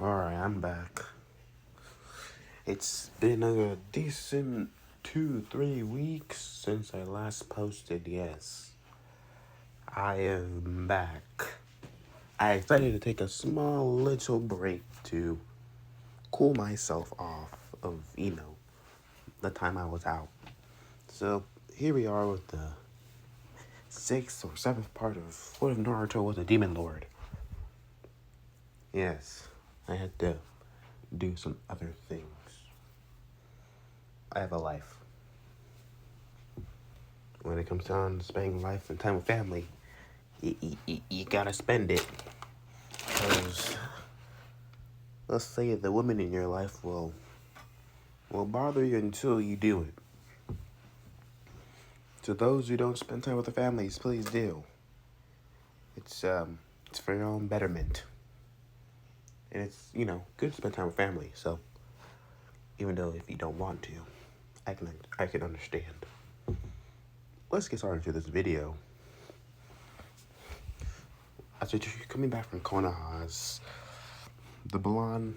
Alright, I'm back. It's been a decent 2-3 weeks since I last posted, yes. I am back. I decided to take a small little break to cool myself off of, the time I was out. So, here we are with the 6th or 7th part of What If Naruto Was a Demon Lord? Yes, I had to do some other things. I have a life. When it comes down to spending life and time with family, you gotta spend it. Because, let's say the women in your life will bother you until you do it. To those who don't spend time with their families, please do. It's for your own betterment. And it's, good to spend time with family, so even though if you don't want to, I can understand. Let's get started to this video. After coming back from Konoha's, the blonde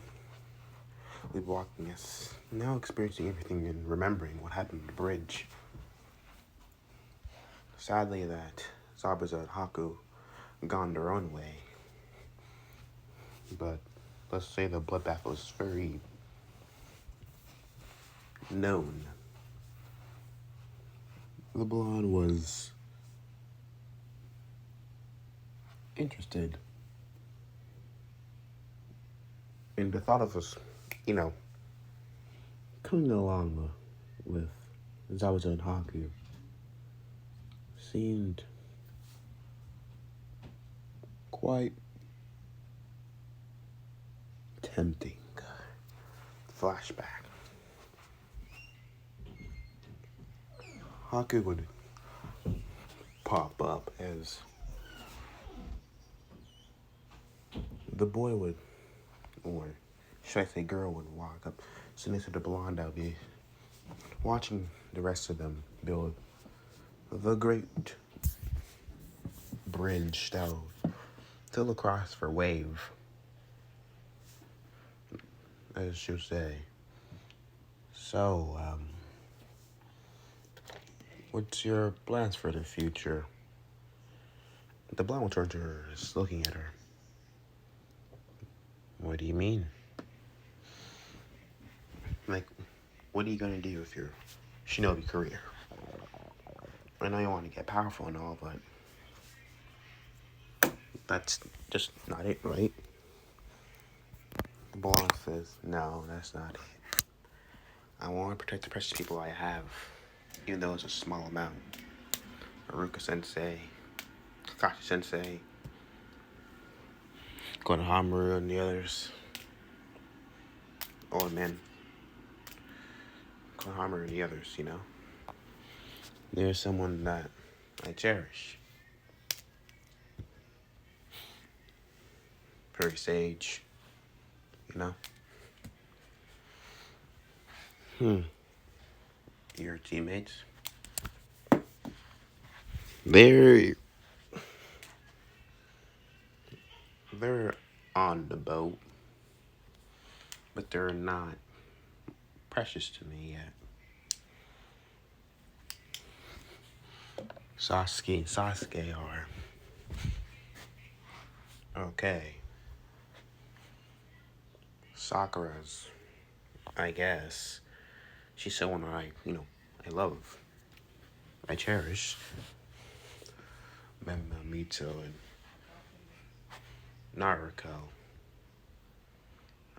was walking us, now experiencing everything and remembering what happened on the bridge. Sadly that Zabuza and Haku gone their own way. But let's say the bloodbath was very known. The blonde was interested in the thought of us, coming along with Zabuza and Haku. Seemed quite tempting. Flashback. Haku would pop up as the boy would, or should I say girl, would walk up. So next to the blonde, I would be watching the rest of them build the great bridge that would still across for wave, as you say. So, what's your plans for the future? The blonde will turn to her, is looking at her. What do you mean? Like, what are you gonna do with your shinobi career? I know you want to get powerful and all, but that's just not it, right? The blonde says, no, that's not it. I want to protect the precious people I have, even though it's a small amount. Haruka Sensei, Kakashi Sensei, Konohamaru and the others. Oh man, Konohamaru and the others, There's someone that I cherish. Very sage, Your teammates. They're on the boat, but they're not precious to me yet. Sasuke and Sasuke are okay. Sakura's, I guess, she's someone I love. I cherish. Mito and Naruto.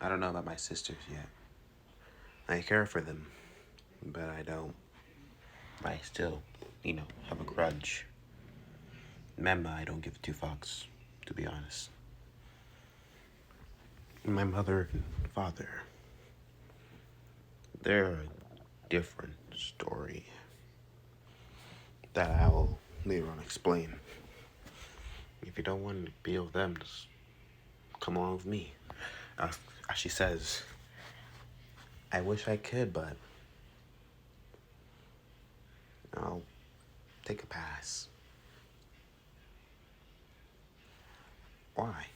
I don't know about my sisters yet. I care for them, but I don't. I still, have a grudge. Memma, I don't give two fucks, to be honest. My mother and father, they're a different story that I will later on explain. If you don't want to be with them, just come along with me. As she says, I wish I could, but I'll take a pass. Why?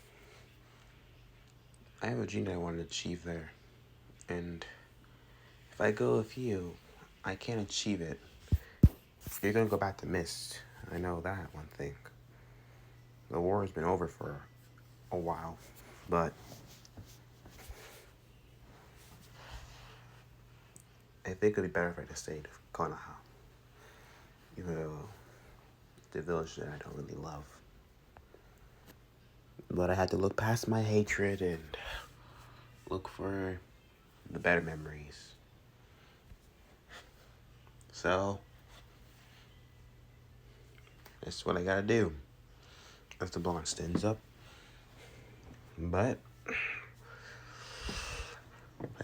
I have a dream that I want to achieve there. And if I go with you, I can't achieve it. You're gonna go back to Mist. I know that one thing. The war has been over for a while, but I think it'd be better if I just stayed Konoha. Even though the village that I don't really love. But I had to look past my hatred and look for the better memories. So, that's what I gotta do. As the blonde stands up. But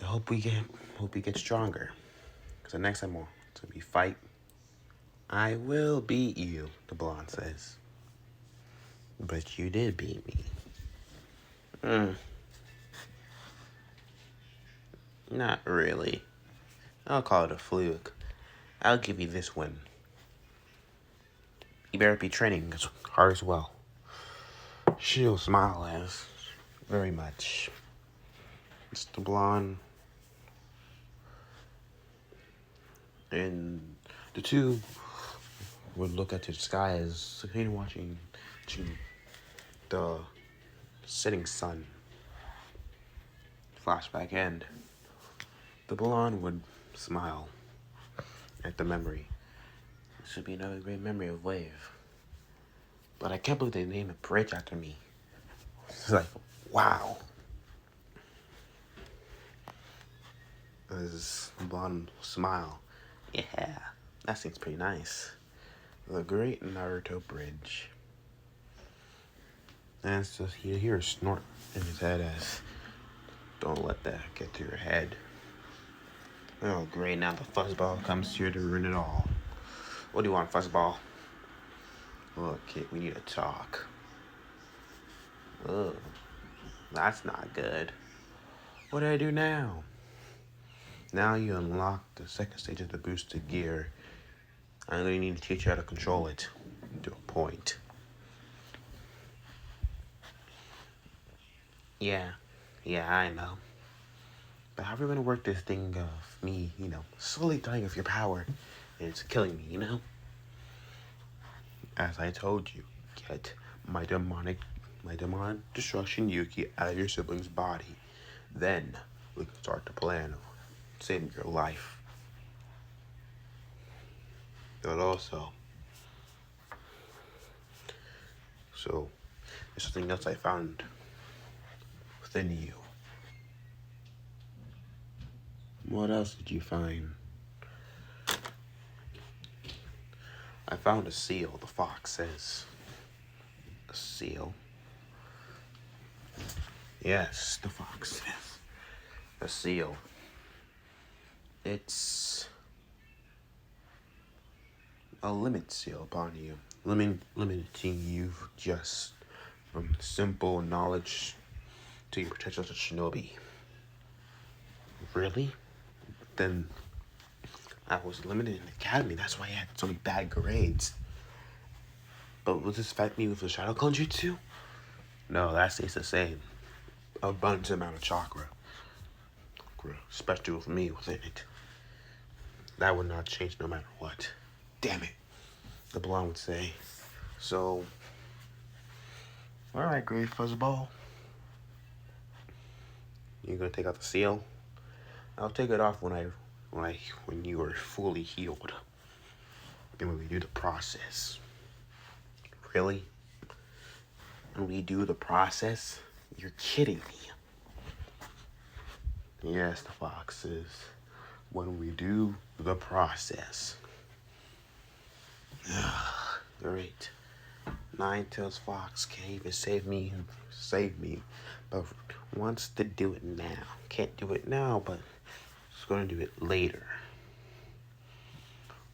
I hope we get stronger. Cause the next time we fight, I will beat you, the blonde says. But you did beat me. Not really. I'll call it a fluke. I'll give you this one. You better be training as hard as well. She'll smile as very much. It's the blonde. And the two would look at the sky as watching the setting sun. Flashback end. The blonde would smile at the memory. This should be another great memory of Wave. But I can't believe they named a bridge after me. It's like, wow. As the blonde smile. Yeah, that seems pretty nice. The Great Naruto Bridge. And it's just, you hear a snort in his head as, don't let that get to your head. Oh, great, now the fuzzball comes here to ruin it all. What do you want, fuzzball? Look, kid, we need to talk. Ugh, that's not good. What do I do now? Now you unlock the second stage of the boosted gear. I'm going to need to teach you how to control it to a point. Yeah, I know. But how are we going to work this thing of me, slowly dying of your power and it's killing me, As I told you, get my demon destruction Yuki out of your sibling's body. Then we can start the plan of saving your life. But also, so there's something else I found within you. What else did you find? I found a seal, the fox says. A seal? Yes, the fox says. A seal. It's a limit seal upon you. Limiting you just from simple knowledge to your potential as a shinobi. Really? Then I was limited in the academy. That's why I had so many bad grades. But will this affect me with the Shadow Clone Jutsu? No, that stays the same. Abundant amount of chakra. Especially with me within it. That would not change no matter what. Damn it. The blonde would say. So, alright, Great Fuzzball. You're gonna take out the seal? I'll take it off when you are fully healed. And when we do the process. Really? When we do the process? You're kidding me. Yes, the fox says. When we do the process. Great. Nine-Tails Fox can't even save me, but wants to do it now. Can't do it now, but it's gonna do it later.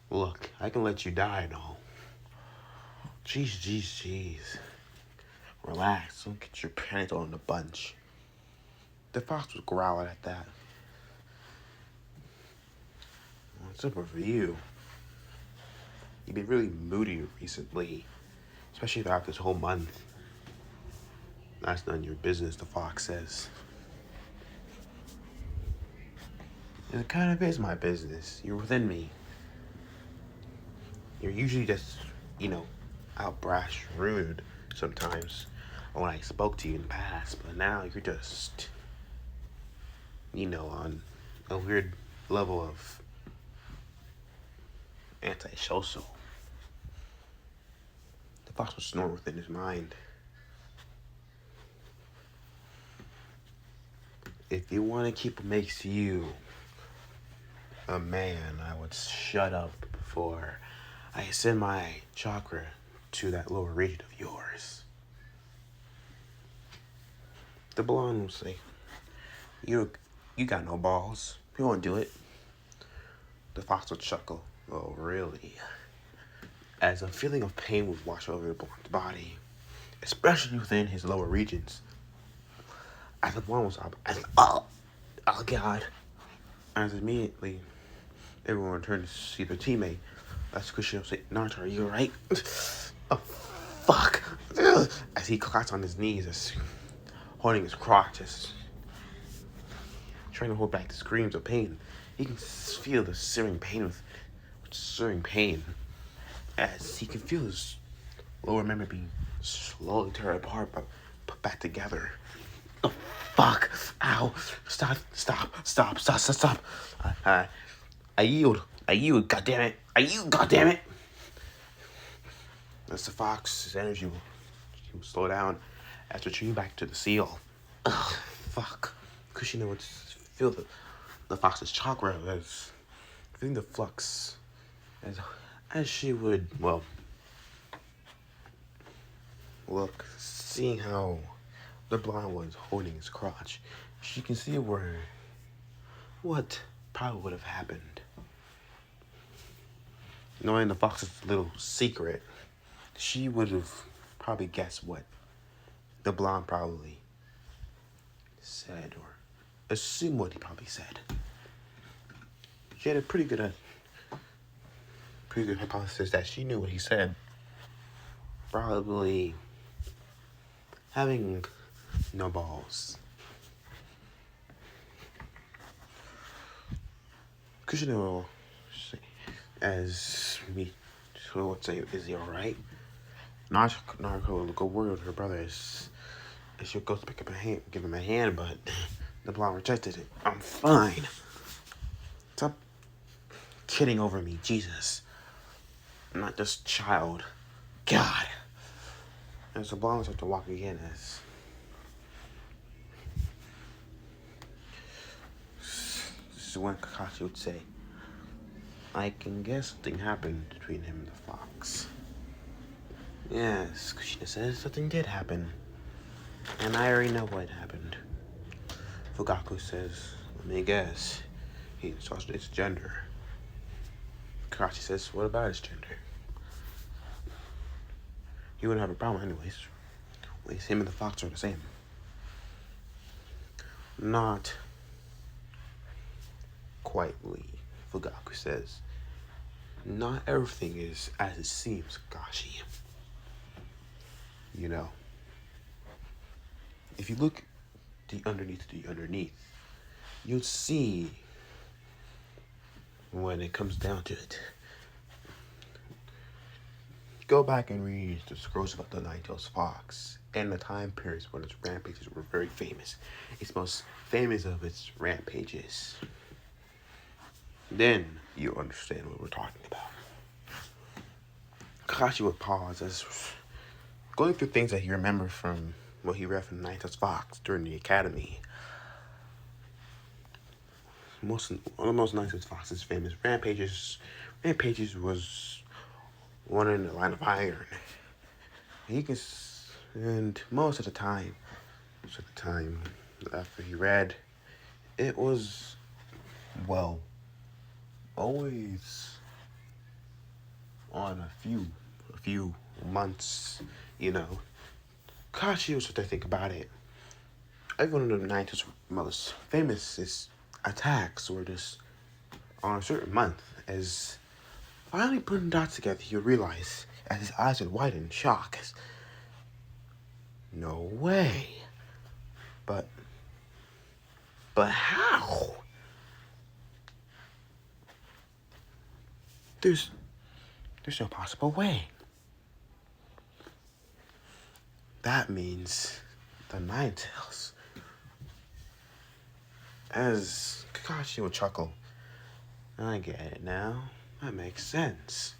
Look, I can let you die and all. Jeez. Relax, don't get your pants all in a bunch. The fox was growling at that. What's up with you? You've been really moody recently, especially throughout this whole month. That's none of your business, the fox says. It kind of is my business. You're within me. You're usually just, out brash, rude sometimes when I spoke to you in the past, but now you're just, on a weird level of antisocial. The fox was snoring within his mind. If you want to keep what makes you a man, I would shut up before I send my chakra to that lower region of yours. The blonde will say, You got no balls. You won't do it. The fox would chuckle. Oh, really? As a feeling of pain would wash over the blonde's body, especially within his lower regions. As the blonde was up, oh God. As immediately everyone returned to see their teammate. That's Christian would say, Naruto, are you alright? Oh, fuck. As he collapsed on his knees, as holding his crotch, as trying to hold back the screams of pain. He can feel the searing pain as he can feel his lower member being slowly torn apart but put back together. Oh, fuck. Ow. Stop. I yield, goddammit. As the fox's energy will slow down after returning back to the seal. Ugh, fuck. Kushina would feel the fox's chakra as feeling the flux as she would, look, seeing how the blonde was holding his crotch, she can see what probably would have happened. Knowing the fox's little secret, she would have probably guessed what the blonde probably said, or assumed what he probably said. She had a pretty good hypothesis that she knew what he said. Probably having no balls. Kushina will say, as me, so would say, is he alright? Naruto will go word with her brother as she'll go to pick up give him a hand, but the blonde rejected it. I'm fine. Stop kidding over me, Jesus. I'm not just child. God. And so blonde starts to walk again as this is when Kakashi would say, I can guess something happened between him and the fox. Yes, Kushina says something did happen. And I already know what happened. Fugaku says, let me guess. He saw its gender. Kakashi says, what about his gender? He wouldn't have a problem anyways. At least him and the fox are the same. Not quite, Fugaku says. Not everything is as it seems, Kakashi. If you look underneath, you'll see when it comes down to it. Go back and read the scrolls about the Nine-Tailed Fox and the time periods when its rampages were very famous. Its most famous of its rampages. Then you'll understand what we're talking about. Kakashi would pause as going through things that he remembered from what he read from the Nine-Tailed Fox during the academy. One of the most Nine-Tailed Fox's famous rampages was one in the line of iron. And most of the time after he read, it was, always on a few months, Kashi was what I think about it. Every one of the Nine-Tailed most famous attacks were just on a certain month. As finally putting dots together, he'll realize, as his eyes would widen in shock, no way. But how? There's no possible way. That means the Ninetales. As Kakashi would chuckle. I get it now. That makes sense.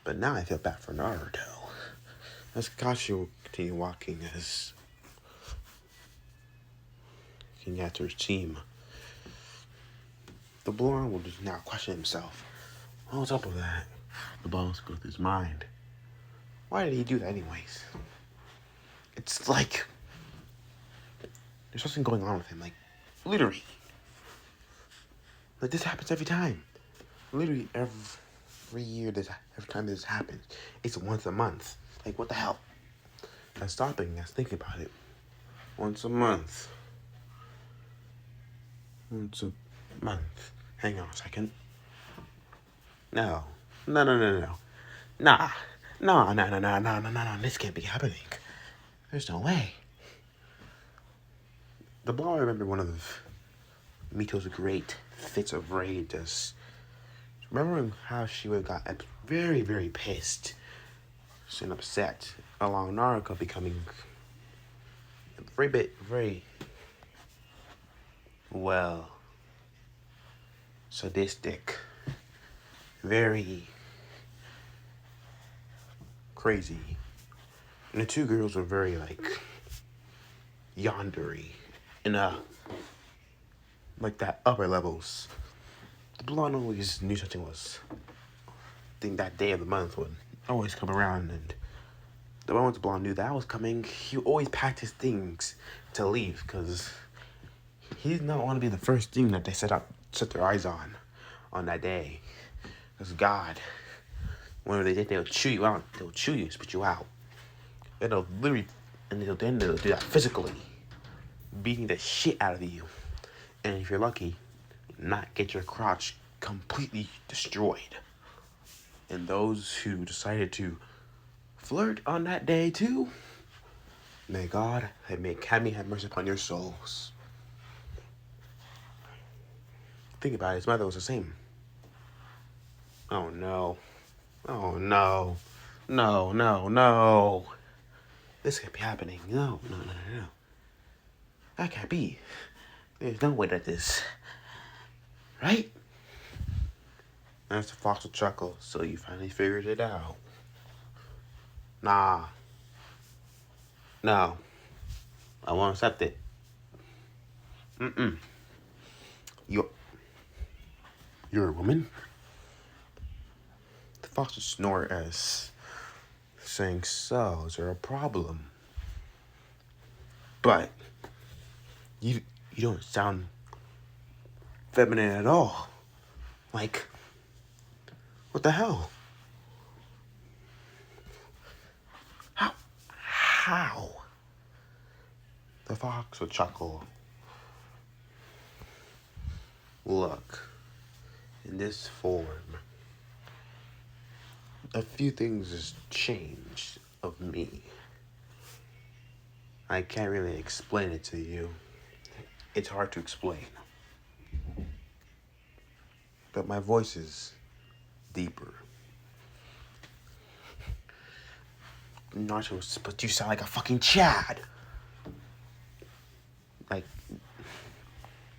But now I feel bad for Naruto. As Kakashi will continue walking as looking after his team. The blonde will just now question himself. What's up with that? The balls go through his mind. Why did he do that anyways? It's like there's something going on with him. Like, literally. Like, this happens every time. Literally every year, every time this happens, it's once a month. Like, what the hell? I'm stopping. I was thinking about it. Once a month. Once a month. Hang on a second. No. Nah. No. This can't be happening. There's no way. The ball, I remember one of Mito's great fits of rage is remembering how she would got very, very pissed and upset along Naruto becoming very, well, sadistic, very crazy. And the two girls were very, like, yondery in like that upper levels. The blonde always knew something was, I think that day of the month would always come around, and the moment the blonde knew that was coming, he always packed his things to leave, because he did not want to be the first thing that they set their eyes on that day. Because God, whenever they did, they'll chew you out. They'll chew you, spit you out. And they'll literally, and they'll do that physically, beating the shit out of you. And if you're lucky, not get your crotch completely destroyed. And those who decided to flirt on that day too, may God have mercy upon your souls. Think about it, his mother was the same. Oh no. No. This can't be happening. No. That can't be. There's no way that this. Right? That's the fox will chuckle, so you finally figured it out. Nah. No. I won't accept it. You're a woman? The fox would snore as saying, so, is there a problem? But you don't sound feminine at all. Like, what the hell? How? The fox would chuckle. Look, in this form, a few things has changed of me. I can't really explain it to you. It's hard to explain. But my voice is deeper. Naruto, but you sound like a fucking Chad. Like,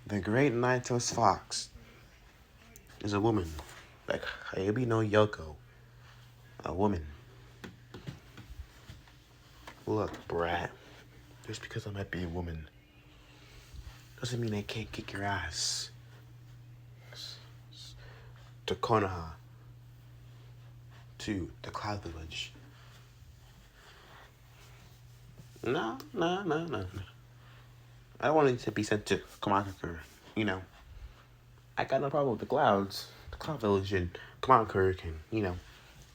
the great Ninetales Fox is a woman. Like Hayabi no Yoko. A woman. Look, brat. Just because I might be a woman doesn't mean I can't kick your ass. To Konoha. To the Cloud Village. No. I don't want it to be sent to Kamakura. You know, I got no problem with the clouds, the Cloud Village, and Kamakura, and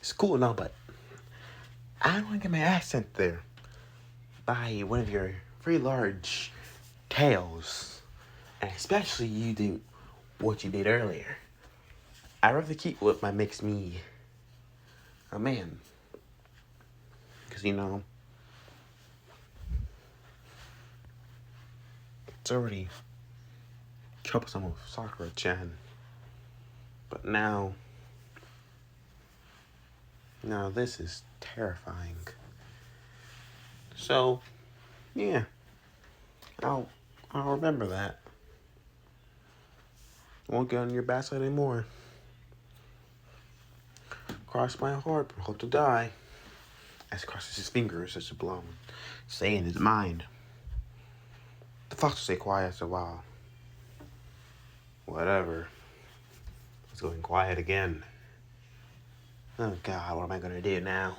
it's cool and all, but I don't want to get my ass sent there by one of your very large tails, and especially you do what you did earlier. I'd rather keep what makes me a man, because it's already troublesome with Sakura-chan. But now, Now this is terrifying. So, yeah, I'll I'll remember that. Won't get on your bad side anymore. Cross my heart, hope to die. As he crosses his fingers as a blown, say in his mind. The fox will stay quiet for a while. Whatever. It's going quiet again. Oh God, what am I gonna do now?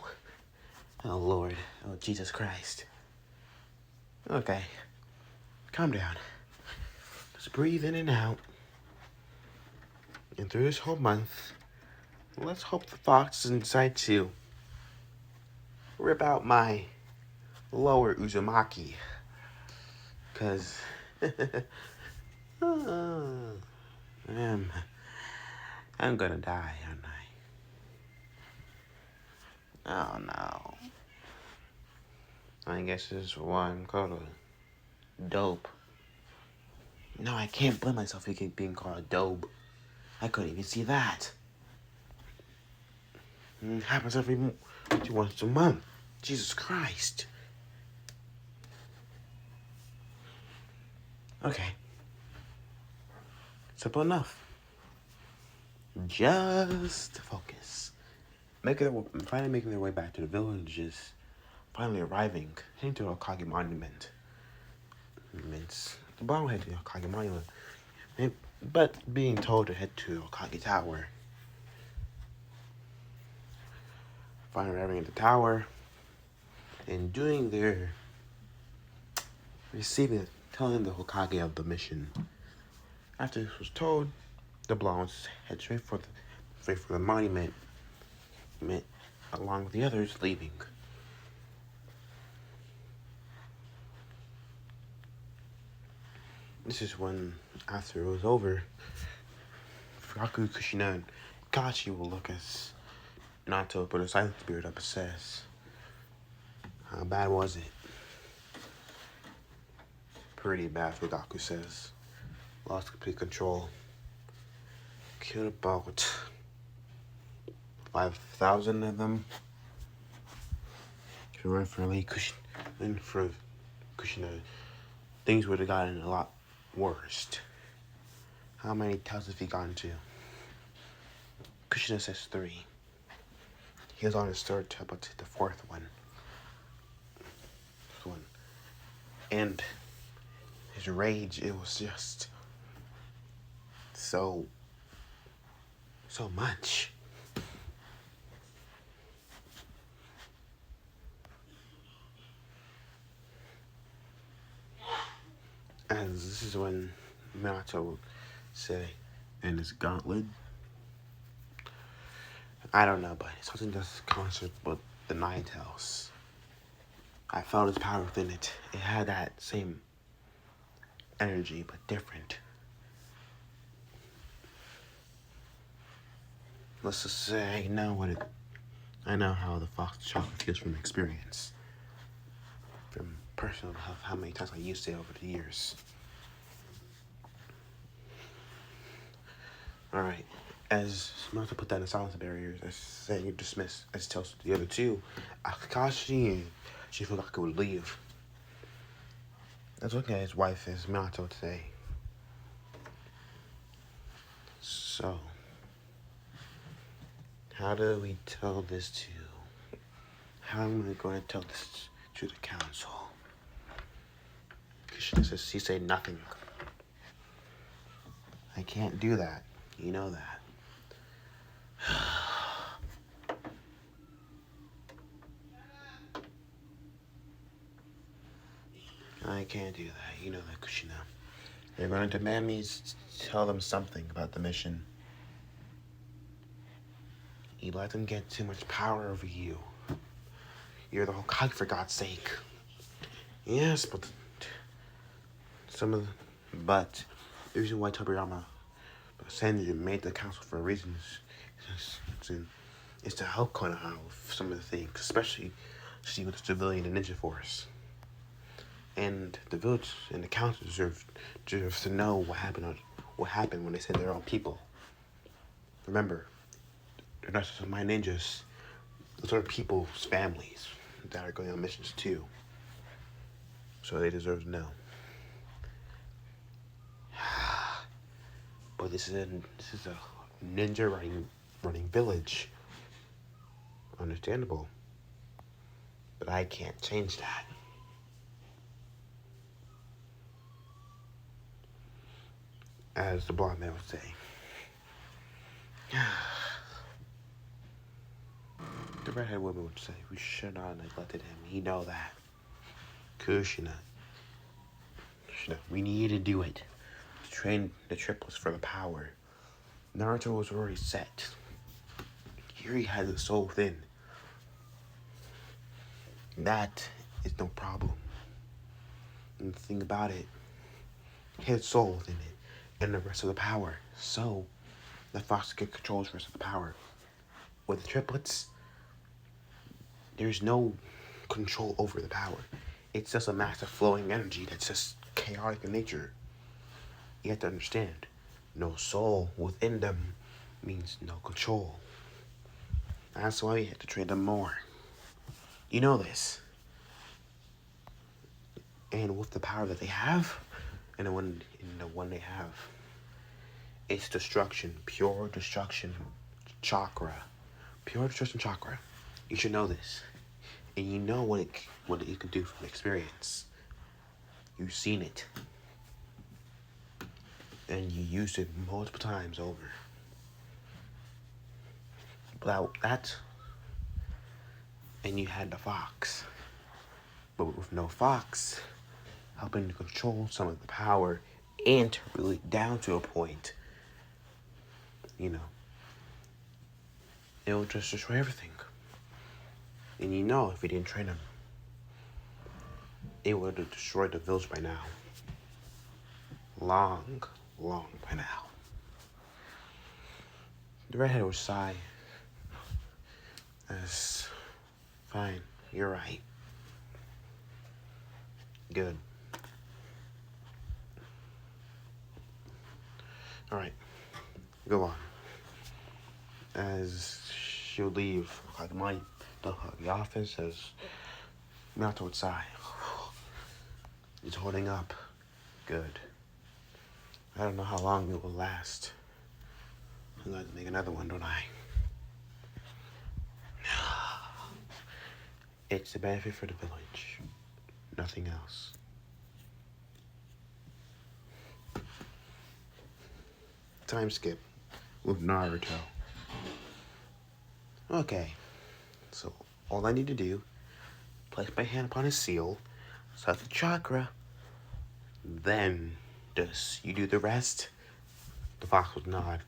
Oh Lord, oh Jesus Christ. Okay, calm down. Just breathe in and out. And through this whole month, let's hope the fox doesn't decide to rip out my lower Uzumaki. Cause I'm gonna die, aren't I? Oh no. I guess this is why I'm called a dope. No, I can't blame myself for being called a dope. I couldn't even see that. It happens once a month. Jesus Christ. Okay. Simple enough. Just focus. Finally making their way back to the villages. Finally arriving, heading to the Okage Monument. The bomb head to the Okage Monument. But being told to head to Okage Tower. Finally arriving at the tower. And doing their telling the Hokage of the mission. After this was told, the Blondes head straight for the monument, along with the others leaving. This is when, after it was over, Fugaku, Kushina, and Kachi will look as Naruto put a silent spirit up and says, "How bad was it?" "Pretty bad," Fugaku says. "Lost complete control. Killed about 5,000 of them. If it weren't for Kushina, things would have gotten a lot worse." "How many towns have he gone to?" Kushina says 3. He was on his third tail, but to the fourth one. And his rage, it was just so much. And this is when Minato would say, "In his gauntlet." I don't know, but it's something that's concert with the Nine Tails. I felt his power within it. It had that same energy, but different. Let's just say I know how the fox chocolate feels from experience. From personal, how many times I used it over the years. Alright, as Naruto put down the silence barriers, as saying you dismiss, as he tells the other two, Akashi and Shifugaku would leave. As looking at his wife as Minato today. So, how do we tell this to? How am I going to tell this to the council? Kushina says he said nothing. I can't do that. You know that. I can't do that. You know that, Kushina. They're going to demand me to tell them something about the mission. You let them get too much power over you. You're the Hokage, for God's sake. Yes, but the reason why Tobirama Sanji made the council for a reason is to help Konoha with some of the things, especially see with the civilian and ninja force. And the village and the council deserve to know what happened when they said their own people. Remember, they're not just my ninjas. Those are people's families that are going on missions too. So they deserve to know. But this is a ninja running village. Understandable. But I can't change that. As the blonde man would say. The redhead woman would say, we should not have neglected him. He know that. Kushina. We need to do it. To train the triplets for the power. Naruto was already set. Here he had the soul within. That is no problem. And the thing about it, he had soul within it, and the rest of the power. So, the fox can control the rest of the power. With the triplets, there's no control over the power. It's just a mass of flowing energy that's just chaotic in nature. You have to understand, no soul within them means no control. That's why you have to train them more. You know this. And with the power that they have, and the one they have, it's destruction, pure destruction chakra. Pure destruction chakra. You should know this. And you know what it can do from experience. You've seen it. And you used it multiple times over. Without that, and you had the fox. But with no fox, helping to control some of the power and to really down to a point, it'll just destroy everything. And if we didn't train him, it would have destroyed the village by now. Long by now. The redhead would sigh as, fine, you're right. Good. Alright, go on. As she'll leave the office, as Naruto would sigh. He's holding up. Good. I don't know how long it will last. I'm going to make another one, don't I? It's a benefit for the village. Nothing else. Time skip with Naruto. Okay. So, all I need to do, place my hand upon his seal, set the chakra, then you do the rest? The fox would nod.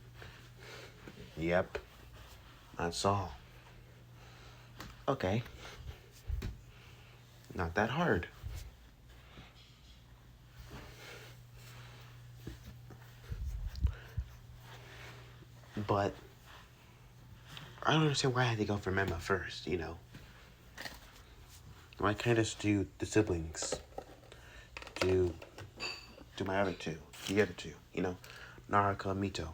Yep. That's all. Okay. Not that hard. But I don't understand why I had to go for Mema first, Why can't I just do the siblings? Do my other two. The other two, Naruto and Mito.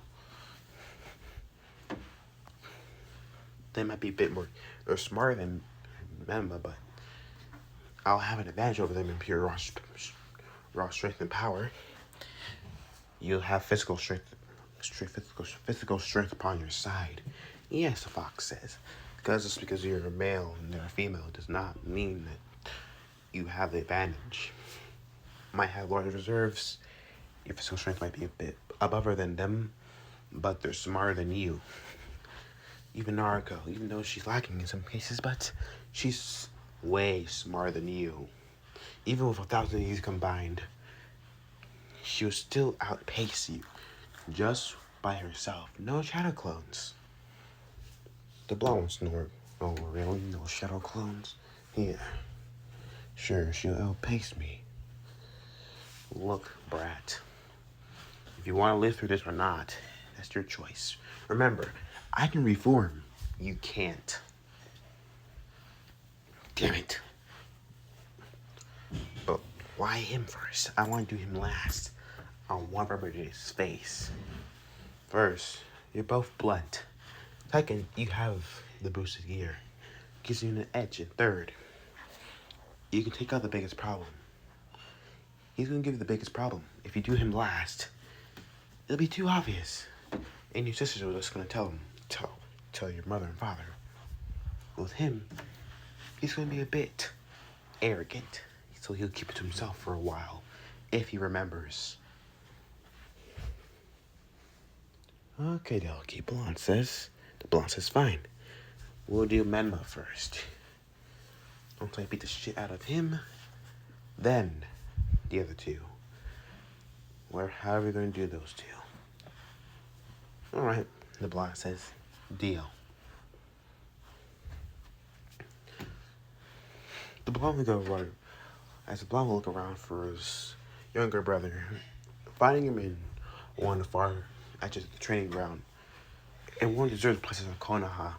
They might be a bit more, they're smarter than Mema, but I'll have an advantage over them in pure raw strength and power. You'll have physical strength upon your side. Yes, the fox says. Just because you're a male and they're a female does not mean that you have the advantage. Might have large reserves. Your physical strength might be a bit above her than them, but they're smarter than you. Even Naruto, even though she's lacking in some cases, but she's way smarter than you. Even with 1,000 of these combined, she will still outpace you just by herself. No shadow clones. The blonde one's no really, no shadow clones. Yeah. Sure, she'll outpace me. Look, brat. If you want to live through this or not, that's your choice. Remember, I can reform. You can't. Damn it. But why him first? I want to do him last. I want to rub his face. First, you're both blunt. Second, you have the boosted gear. gives you an edge in third. You can take out the biggest problem. He's gonna give you the biggest problem. If you do him last, it'll be too obvious. And your sisters are just gonna tell your mother and father. With him, he's gonna be a bit arrogant. So he'll keep it to himself for a while, if he remembers. Okay, Delky, Blonde says. The Blonde says, fine. We'll do Menma first. Once I beat the shit out of him, then the other two. How are we going to do those two? Alright, the Blonde says, deal. The Blonde will go right. As the Blonde will look around for his younger brother, finding him in one far edges of the training ground, in one of the deserted places in Konoha.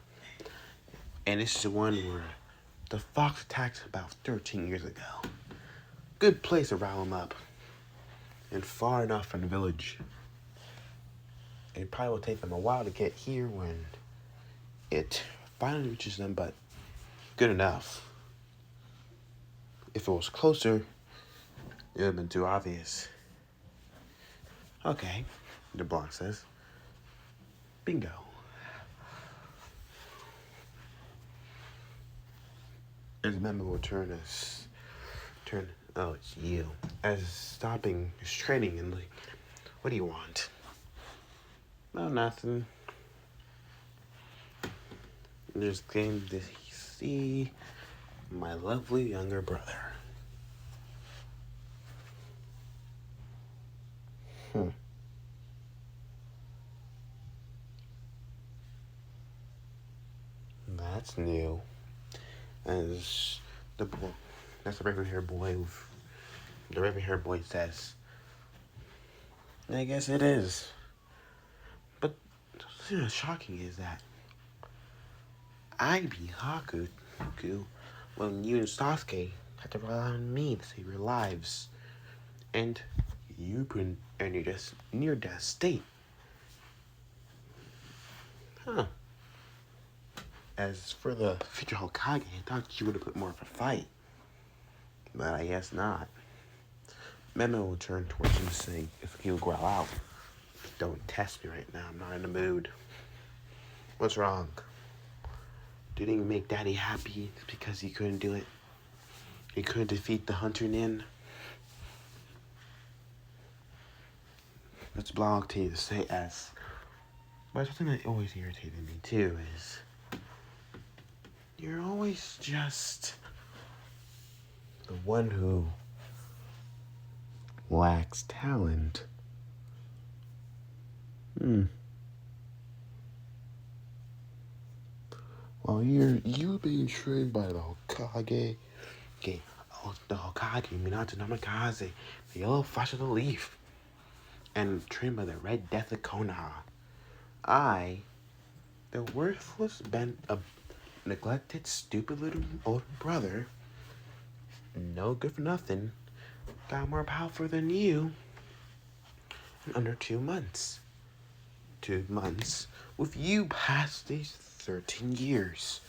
And this is the one where the fox attacked about 13 years ago. Good place to rile him up. And far enough from the village. It probably will take them a while to get here when it finally reaches them, but good enough. If it was closer, it would have been too obvious. Okay, the Blonde says. Bingo. As a member will oh, it's you. As stopping his training and like, what do you want? No, nothing. Just came to see my lovely younger brother. That's new. As that's the raven-haired boy. The raven-haired boy says, I guess it is. But what's shocking is that I beat Haku when you and Sasuke had to rely on me to save your lives. And you've been in your near-death state. Huh. As for the future Hokage, I thought you would have put more of a fight. But I guess not. Memo will turn towards him saying, if he'll growl out, don't test me right now, I'm not in the mood. What's wrong? Didn't you make Daddy happy because he couldn't do it? He couldn't defeat the Hunter Nin? That's Blanc to say as. But something that always irritated me too is you're always just the one who lacks talent. Well, you being trained by the Hokage, the Hokage, Minato Namikaze, the Yellow Flash of the Leaf, and trained by the Red Death of Konoha. I, the worthless, neglected, stupid little older brother, no good for nothing, got more powerful than you in under 2 months. 2 months with you past these 13 years.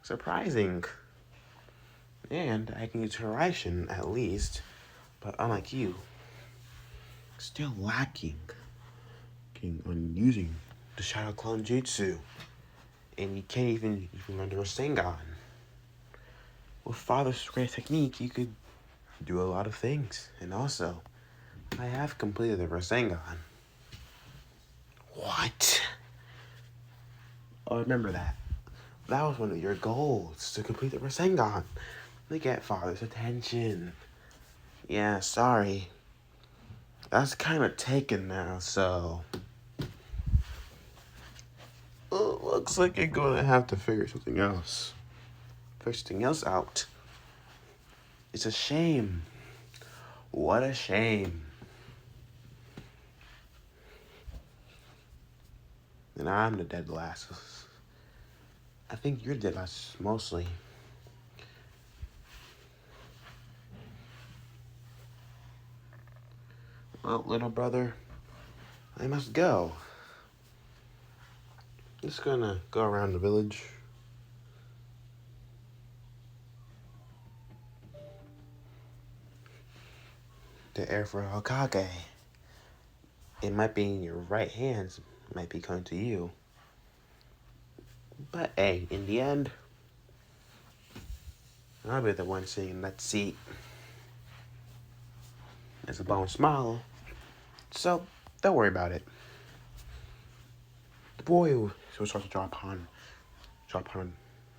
Surprising. And I can use Horizon at least, but unlike you, still lacking on using the Shadow Clone Jutsu. And you can't even learn the Rasengan. With Father's great technique, you could do a lot of things. And also, I have completed the Rasengan. What? Oh, remember that. That was one of your goals, to complete the Rasengan. To get Father's attention. Yeah, sorry. That's kind of taken now, so looks like you're going to have to figure something else. Out. It's a shame. What a shame. And I'm the dead last. I think you're dead last mostly. Well, little brother, I must go. Just gonna go around the village. the heir for Hokage. It might be in your right hands, it might be coming to you. But hey, in the end, I'll be the one sitting in that seat. There's a bone smile, so don't worry about it. The boy will start to drop on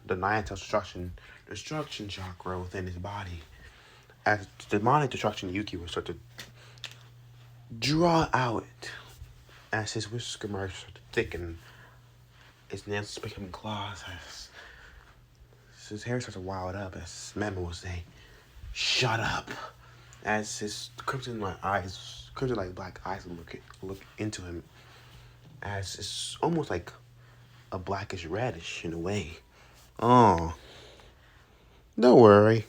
the ninth destruction chakra within his body. As the demonic destruction Yuki will start to draw out as his whisker marks start to thicken, his nails become claws, as his hair starts to wild up, as Memo will say, "Shut up!" As his crimson-like black eyes look into him, as it's almost like a blackish reddish in a way. Oh, don't worry.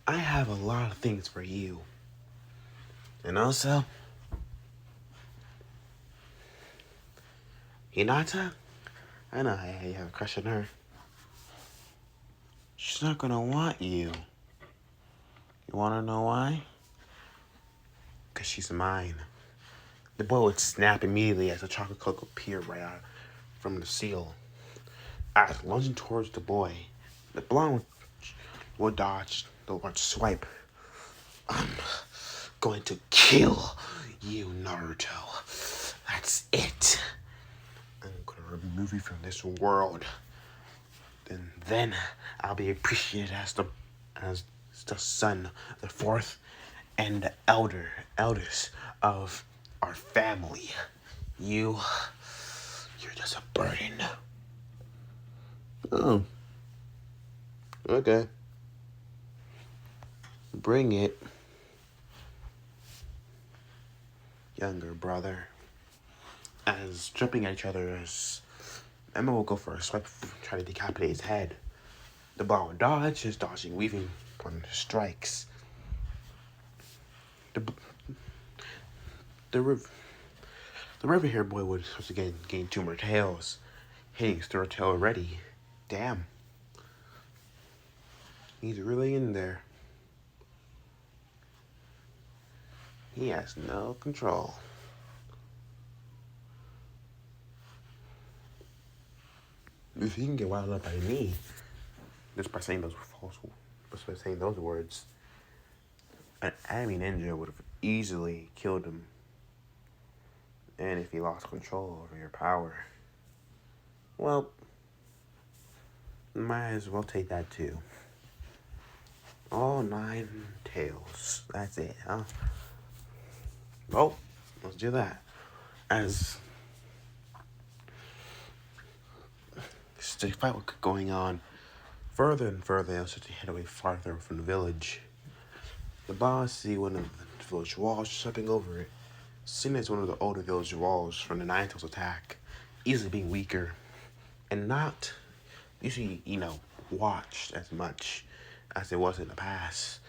I have a lot of things for you. And also, Hinata, I know you have a crush on her. She's not gonna want you. You wanna know why? Because she's mine. The boy would snap immediately as the chocolate cloak appeared right out from the seal. As lunging towards the boy, the blonde would dodge the large swipe. I'm going to kill you, Naruto. That's it. I'm gonna remove you from this world. And then I'll be appreciated as the son, the fourth, and the eldest of our family. You're just a burden. Oh. Okay. Bring it. Younger brother. As jumping at each other, as Emma will go for a swipe, try to decapitate his head. The ball will dodge, just dodging, weaving upon strikes. The river hair boy would once again gain two more tails. Hitting his third tail already. Damn. He's really in there. He has no control. If he can get wound up by me, just by saying those words, an enemy ninja would have easily killed him. And if he lost control over your power, well, might as well take that too. All 9 tails. That's it, huh? Well, let's do that. As the fight was going on further and further, they started to head away farther from the village. The boss see one of the village walls stepping over it, seen as one of the older village walls from the Ninetales attack, easily being weaker, and not usually, watched as much as it was in the past.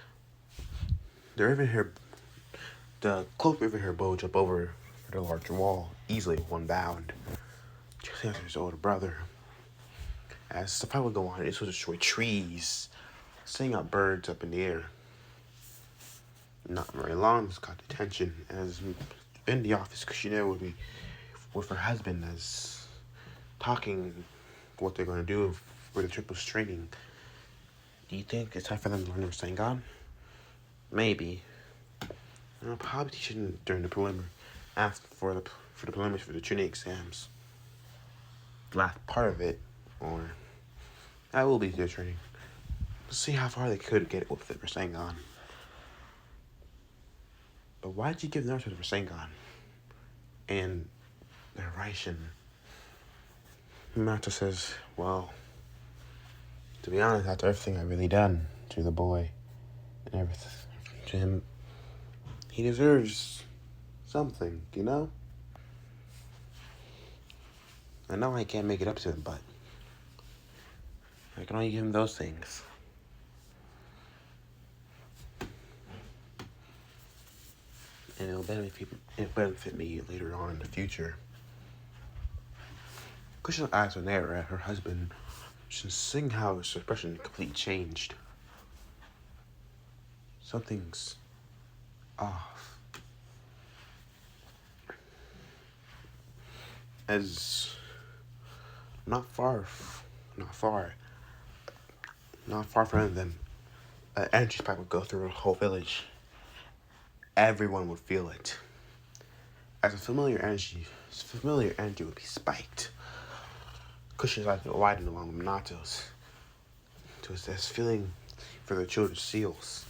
The cloaked river hair bow jumped over the larger wall, easily with one bound, just after his older brother. As the fight would go on, it would destroy trees, sending out birds up in the air. Not very long, this got detention, as in the office, Kushina would be with her husband, as talking what they're going to do for the triples training. Do you think it's time for them to learn their Rasengan? Maybe. I'll probably teach them during the preliminary, ask for the preliminaries for the tuning exams. The last part of it, or I will be their training. Let's see how far they could get it with the Rasengan. But why did you give Naruto the Rasengan and the Raishin? Naruto says, well, to be honest, after everything I've really done to the boy and everything to him, he deserves something, I know I can't make it up to him, but I can only give him those things. And it'll benefit me later on in the future. Kushina's eyes were there at her husband, just seeing how his expression completely changed. something's off. As not far, not far, not far from them, an energy spike would go through the whole village. Everyone would feel it. As familiar energy would be spiked. Cushions like widened along the Minatos. To assess feeling for the children's seals.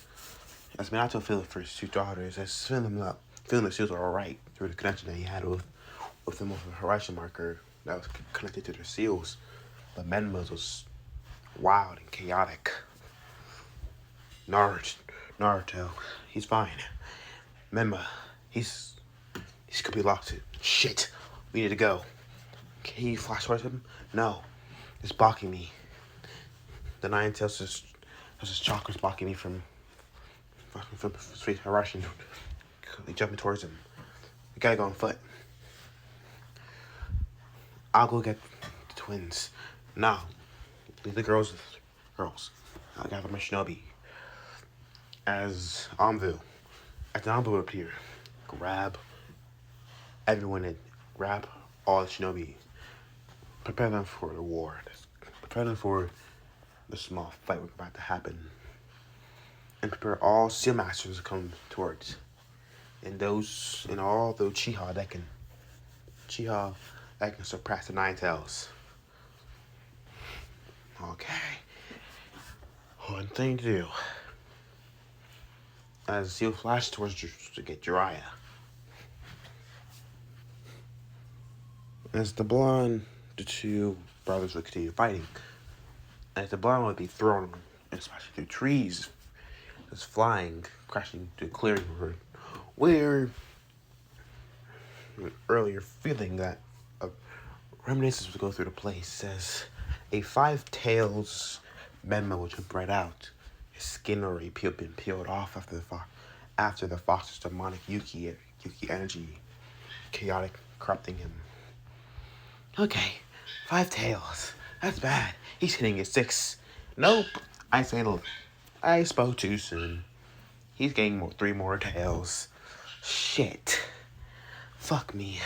As Minato feeling for his two daughters, as feeling the seals were alright through the connection that he had with them with a horizon marker that was connected to their seals. But Menma's was wild and chaotic. Naruto, he's fine. Menma, he's could be locked in. Shit, we need to go. Can you flash towards him? No, it's blocking me. The Nine Tails has his chakras blocking me from rushing, jumping towards him. We gotta go on foot. I'll go get the twins. No, leave the girls. I got my shinobi. As the Anbu would appear, grab everyone and grab all the shinobi. Prepare them for the war. Prepare them for the small fight we're about to happen. And prepare all seal masters to come towards. And all the Uchiha that can surpass the Nine Tails. Okay. One thing to do. As Seal flashed towards to get Jiraiya. As the two brothers would continue fighting. As the blonde would be thrown and smashing through trees, just flying, crashing to a clearing where earlier feeling that reminiscence would go through the place as a 5 tails Menma would jump right out. His skin already been peeled off after the fox's demonic Yuki energy, chaotic corrupting him. Okay, 5 tails. That's bad. He's hitting at 6. Nope. I spoke too soon. He's getting 3 more tails. Shit. Fuck me.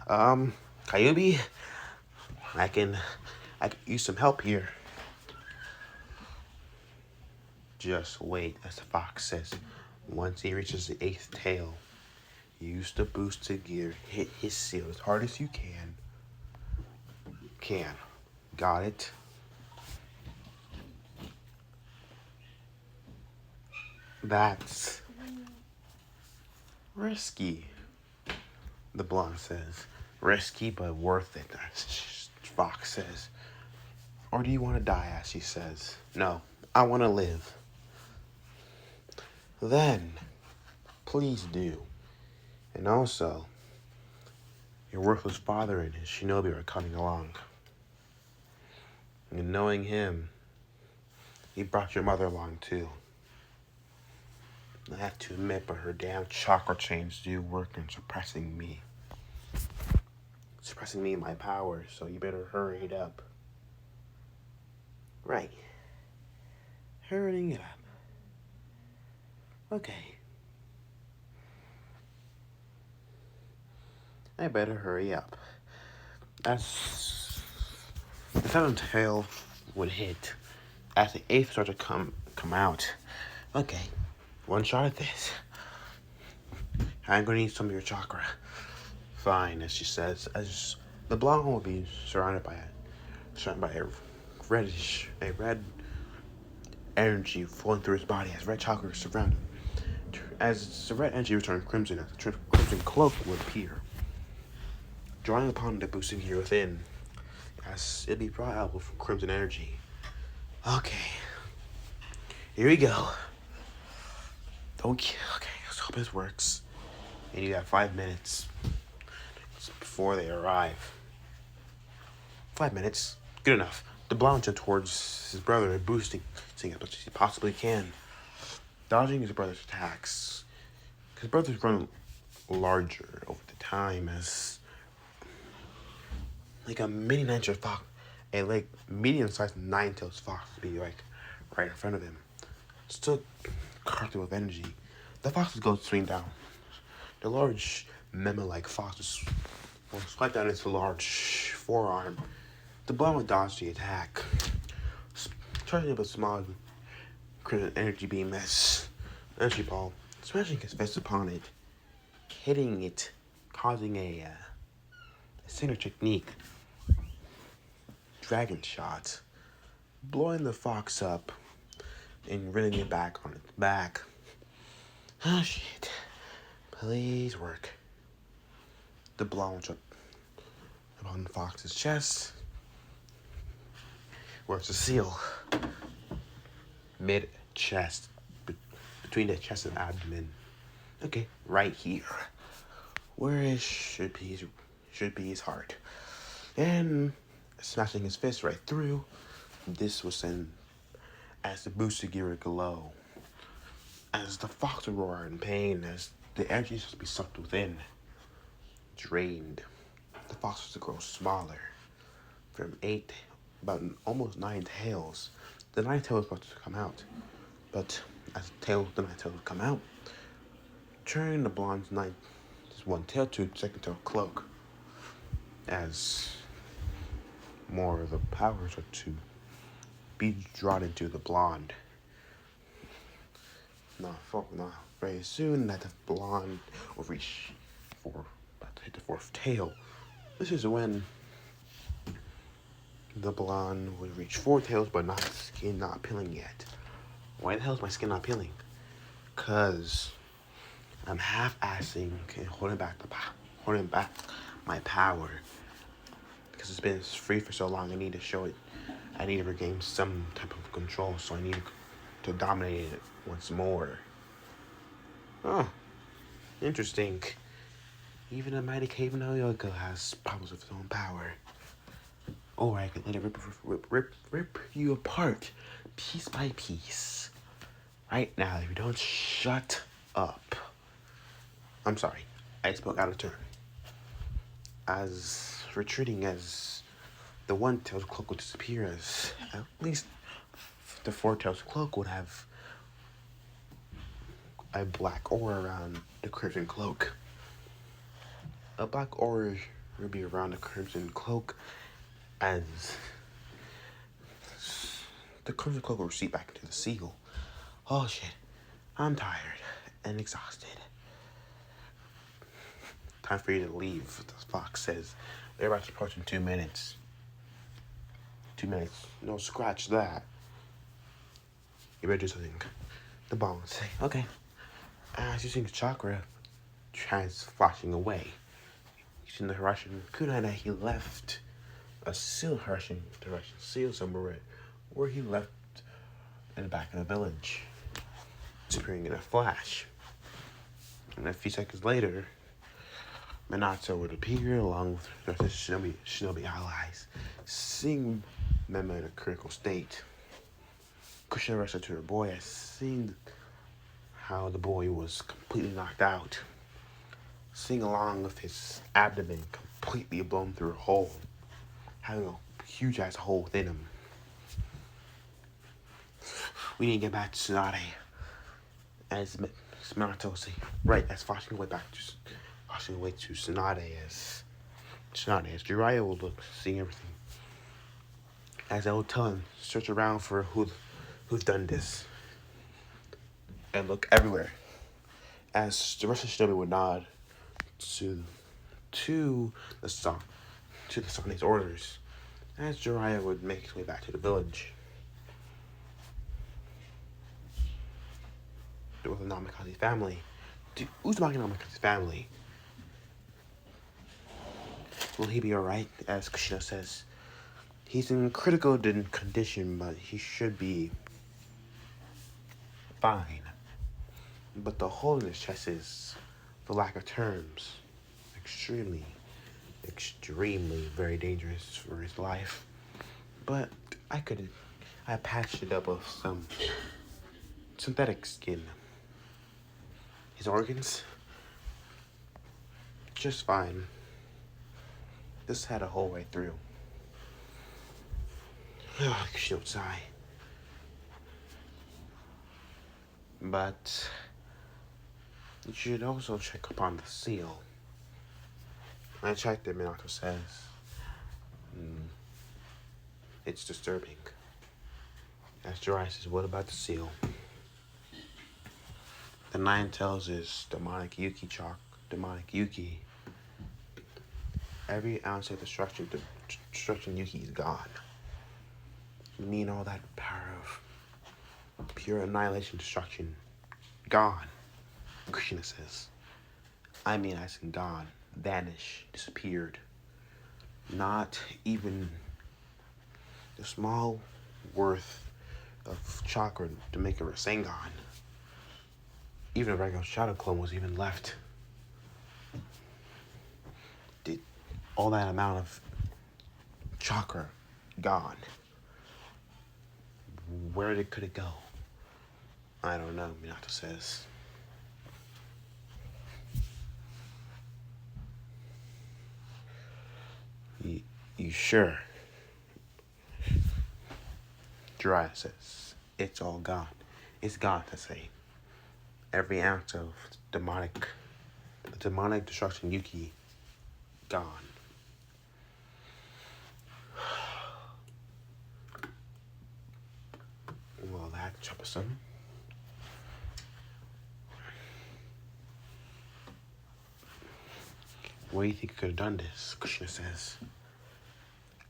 Kyuubi, I can use some help here. Just wait, as the fox says. Once he reaches the 8th tail, use the boosted gear, hit his seal as hard as you can. Got it? That's risky, the blonde says. Risky, but worth it, Fox says. Or do you want to die, as she says. No, I want to live. Then, please do. And also, your worthless father and his shinobi are coming along. And knowing him, he brought your mother along too. I have to admit, but her damn chakra chains do work in suppressing me. Suppressing me and my powers, so you better hurry it up. Right. Hurrying it up. Okay. I better hurry up. As the 7th tail would hit, as the 8th started to come out. Okay, one shot at this. I'm gonna need some of your chakra. Fine, as she says, as the blonde will be surrounded by a red energy flowing through his body as red chakra surround him. As the red energy returned crimson, a crimson cloak would appear, drawing upon the boosting gear within, as it'd be brought out with crimson energy. Okay, here we go. Okay, let's hope this works. And you got 5 minutes before they arrive. 5 minutes, good enough. The blonde jumped towards his brother and boosting as much as he possibly can, dodging his brother's attacks. His brother's grown larger over the time as like a mini ninja fox, a medium-sized 9-tailed fox would be right in front of him. Still carved with energy. The foxes go swing down. The large memo-like fox will swipe down its large forearm. The blonde will dodge the attack, charging up a small energy beam as energy ball, smashing his fist upon it, hitting it, causing a signature technique, dragon shot, blowing the fox up and reeling it back on its back. Oh shit. Please work. The blonde jump upon the fox's chest. Where's the seal? Mid-chest. Between the chest and abdomen. Okay, right here. Where should be his heart. And smashing his fist right through. This was sent as the booster gear glow. As the fox would roar in pain, as the energy is supposed to be sucked within. Drained. The fox was to grow smaller. From 8, about almost 9 tails. The 9th tail was supposed to come out. But as the 9th tail would come out, turn the blonde's 9th, just one tail to second tail cloak. As more of the powers are to be drawn into the blonde. Not very soon that the blonde will reach about to hit the 4th tail. This is when the blonde would reach 4 tails, but not skin not peeling yet. Why the hell is my skin not peeling? Cause I'm half-assing and holding back my power. Because it's been free for so long, I need to show it. I need to regain some type of control, so I need to dominate it once more. Oh, interesting. Even a mighty cave no Yoko has problems with its own power. Or I could let it rip you apart, piece by piece. Right now, if you don't shut up. I'm sorry, I spoke out of turn. As retreating as the 1-tailed cloak would disappear, as at least the 4-tailed cloak would have a black aura around the crimson cloak. A black aura would be around the crimson cloak as the crimson cloak will recede back into the seal. Oh shit, I'm tired and exhausted. Time for you to leave, the fox says. They're about to approach in 2 minutes. 2 minutes. No, scratch that. You better do something. The ball would say, okay. As you see the chakra flashing away. Using the Russian kunai that he left a seal Russian seal somewhere where he left in the back of the village. Disappearing in a flash. And a few seconds later, Minato would appear along with the rest of his shinobi allies, seeing Mema in a critical state. Kushina rushed to her boy as seeing how the boy was completely knocked out, seeing along with his abdomen completely blown through a hole, having a huge ass hole within him. We need to get back to Tsunade, as Minato was saying, right, as flashing away to Tsunade as Jiraiya will look, seeing everything. As I will tell him, search around for who's done this. And look everywhere. As the rest of Shinobi would nod to the Sane's orders. As Jiraiya would make his way back to the village. There was the Namikaze family. Uzumaki Namikaze's family. Will he be alright? As Kushina says. He's in critical condition, but he should be fine. But the hole in his chest is, for lack of terms, extremely very dangerous for his life. But I patched it up with some synthetic skin. His organs, just fine. This had a hole right through. Kushina would sigh. But you should also check upon the seal. I checked it, Minato says. It's disturbing. As Jiraiya says, what about the seal? The Nine Tails is demonic Yuki. Every ounce of destruction Yuki is gone. You mean all that power of pure annihilation destruction gone? Krishna says. I mean, as in gone, vanished, disappeared. Not even the small worth of chakra to make a Rasengan. Even a regular shadow clone was even left. Did all that amount of chakra gone? Where could it go? I don't know, Minato says. You sure? Jiraiya says, it's all gone. It's gone, to say. Every ounce of demonic destruction Yuki, gone. Well, that's troublesome. Where do you think you could have done this? Kushina says.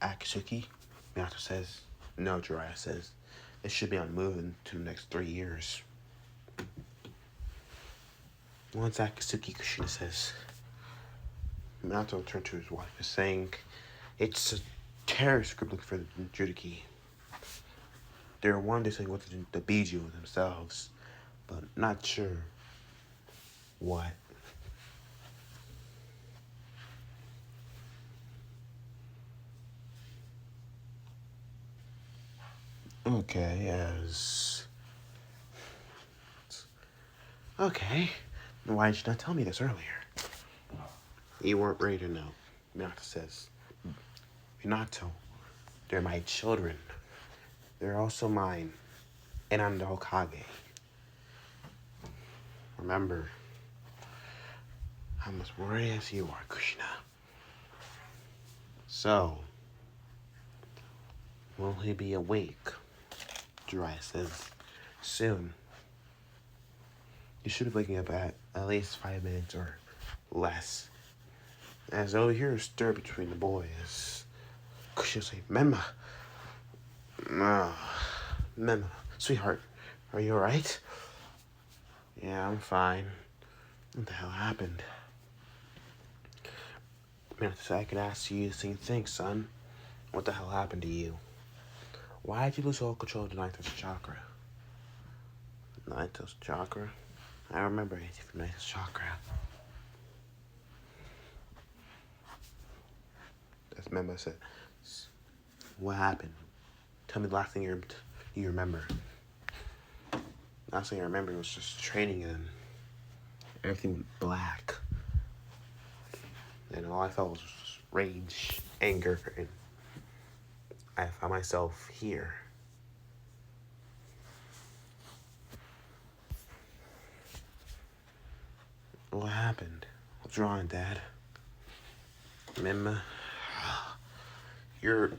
Akatsuki? Minato says. No, Jiraiya says. It should be on moving to the next 3 years. Once Akatsuki, Kushina says. Minato turned to his wife, saying, it's a terrorist group looking for the Judiki. They're one saying what the Biju themselves, but not sure what. Okay, why did you not tell me this earlier? You weren't ready to know, Minato says. Minato, they're my children. They're also mine, and I'm the Hokage. Remember, I'm as worried as you are, Krishna. So, will he be awake? Jiraiya says, soon. You should be waking up at least 5 minutes or less. As over here is stir between the boys. She'll say, Memma. Memma, sweetheart, are you alright? Yeah, I'm fine. What the hell happened? I could ask you the same thing, son. What the hell happened to you? Why did you lose all control of the Ninth chakra? Ninth chakra? I remember anything from Ninth chakra. That's Memma said. What happened? Tell me the last thing you remember. Last thing I remember was just training and everything went black. And all I felt was just rage, anger, and I found myself here. What happened? What's wrong, Dad? Memma, you're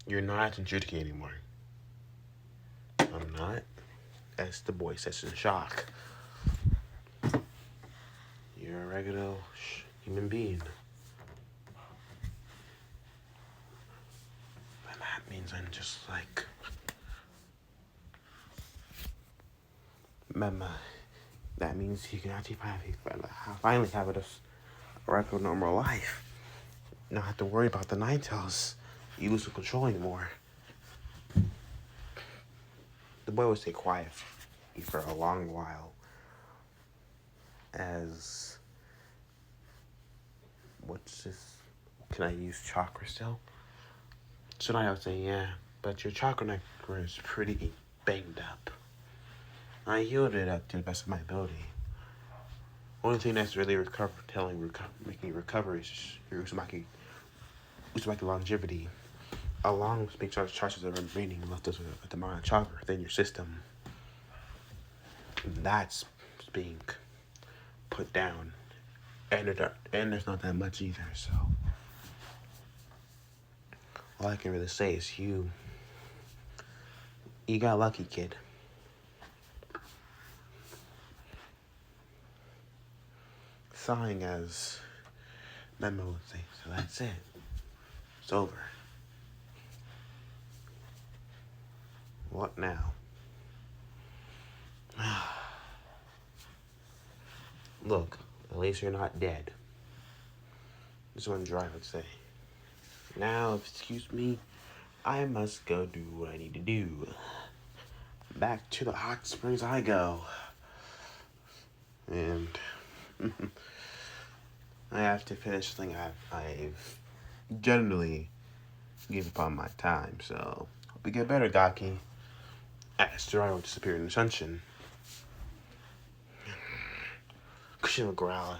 not in Judicature anymore. I'm not. As the boy says in shock. You're a regular human being. And that means I'm just like Memma. That means you can actually finally have a regular normal life. Not have to worry about the Nine Tails. You lose control anymore. The boy would stay quiet for a long while. As what's this? Can I use chakra still? So now I would say, yeah, but your chakra nectar is pretty banged up. I healed it up to the best of my ability. Only thing that's really making recovery is your Uzumaki longevity, along with making sure the charges are remaining left over at the mana chakra within your system. that's being put down. And there's not that much either, so all I can really say is you got lucky, kid. Sighing as Memo would say, so that's it. It's over. What now? Look, at least you're not dead. This one Dry would say. Now, excuse me, I must go do what I need to do. Back to the hot springs I go. And I have to finish the thing I've generally give up on my time, so hope you get better, Gaki. As Dry would disappear in the sunshine. Kushima growl.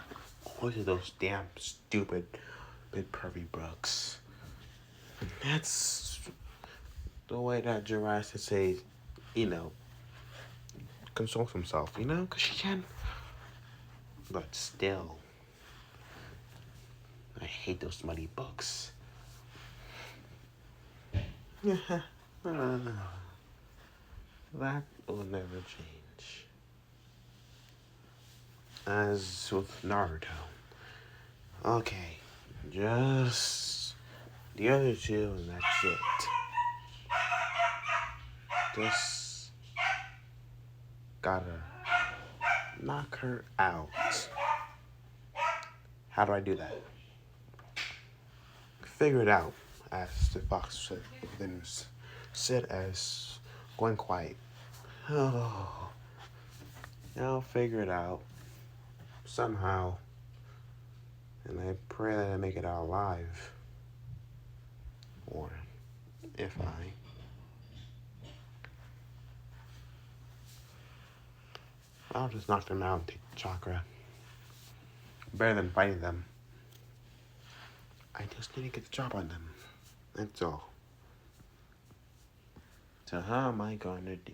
What are those damn stupid big pervy brooks? That's the way that Jiraiya should say, console himself, because she can. But still, I hate those smutty books. That will never change. As with Naruto. Okay, just the other two and that's it. Just gotta knock her out. How do I do that? Figure it out, as the fox then said as going quiet. Oh, I'll figure it out somehow, and I pray that I make it out alive. Or if I'll just knock them out and take the chakra. Better than fighting them. I just need to get the job on them. That's all. So how am I going to do?